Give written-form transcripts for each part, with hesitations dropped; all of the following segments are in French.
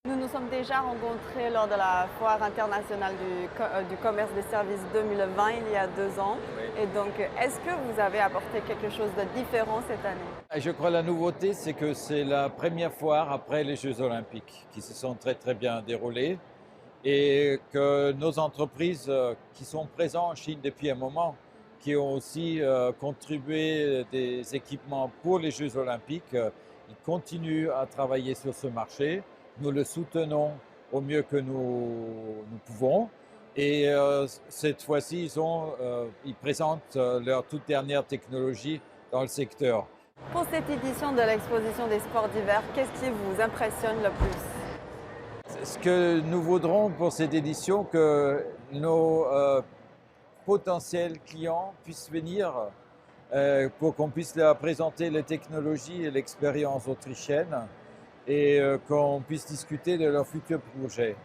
Nous nous sommes déjà rencontrés lors de la Foire internationale du commerce des services 2020 il y a 2 ans. Oui. Et donc, est-ce que vous avez apporté quelque chose de différent cette année? Et je crois la nouveauté, c'est que c'est la première foire après les Jeux olympiques qui se sont très très bien déroulés et que nos entreprises qui sont présentes en Chine depuis un moment, qui ont aussi contribué des équipements pour les Jeux olympiques, ils continuent à travailler sur ce marché. Nous le soutenons au mieux que nous pouvons. Et cette fois-ci, ils présentent leur toute dernière technologie dans le secteur. Pour cette édition de l'exposition des sports d'hiver, qu'est-ce qui vous impressionne le plus? Ce que nous voudrons pour cette édition, que nos potentiels clients puissent venir pour qu'on puisse leur présenter les technologies et l'expérience autrichienne et qu'on puisse discuter de leurs futurs projets.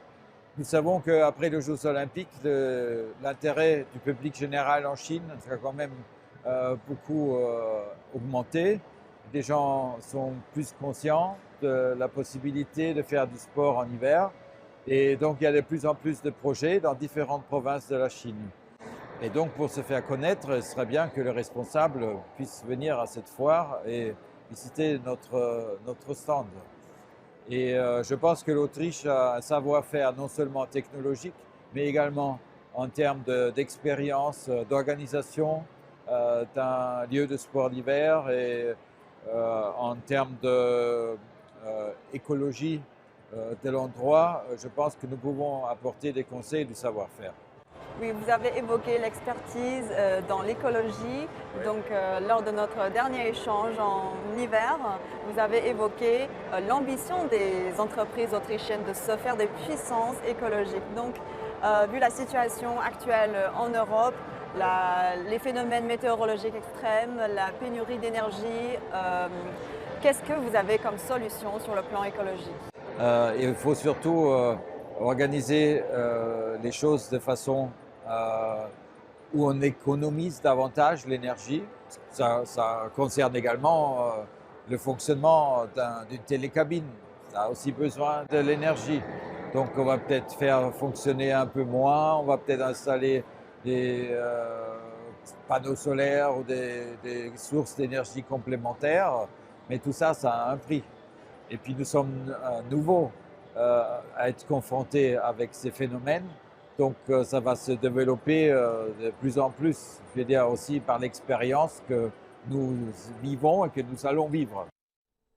Nous savons qu'après les Jeux olympiques, l'intérêt du public général en Chine sera quand même beaucoup augmenté. Les gens sont plus conscients de la possibilité de faire du sport en hiver. Et donc, il y a de plus en plus de projets dans différentes provinces de la Chine. Et donc, pour se faire connaître, ce serait bien que les responsables puissent venir à cette foire et visiter notre stand. Et je pense que l'Autriche a un savoir-faire non seulement technologique, mais également en termes d'expérience, d'organisation d'un lieu de sport d'hiver et en termes d'écologie de l'endroit. Je pense que nous pouvons apporter des conseils du savoir-faire. Oui, vous avez évoqué l'expertise dans l'écologie. Oui. Donc, lors de notre dernier échange en hiver, vous avez évoqué l'ambition des entreprises autrichiennes de se faire des puissances écologiques. Donc, vu la situation actuelle en Europe, les phénomènes météorologiques extrêmes, la pénurie d'énergie, qu'est-ce que vous avez comme solution sur le plan écologique? Il faut surtout organiser les choses de façon où on économise davantage l'énergie. Ça concerne également le fonctionnement d'une télécabine. Ça a aussi besoin de l'énergie. Donc on va peut-être faire fonctionner un peu moins, on va peut-être installer des panneaux solaires ou des sources d'énergie complémentaires. Mais tout ça, ça a un prix. Et puis nous sommes nouveaux à être confrontés avec ces phénomènes. Donc ça va se développer de plus en plus, je veux dire aussi par l'expérience que nous vivons et que nous allons vivre.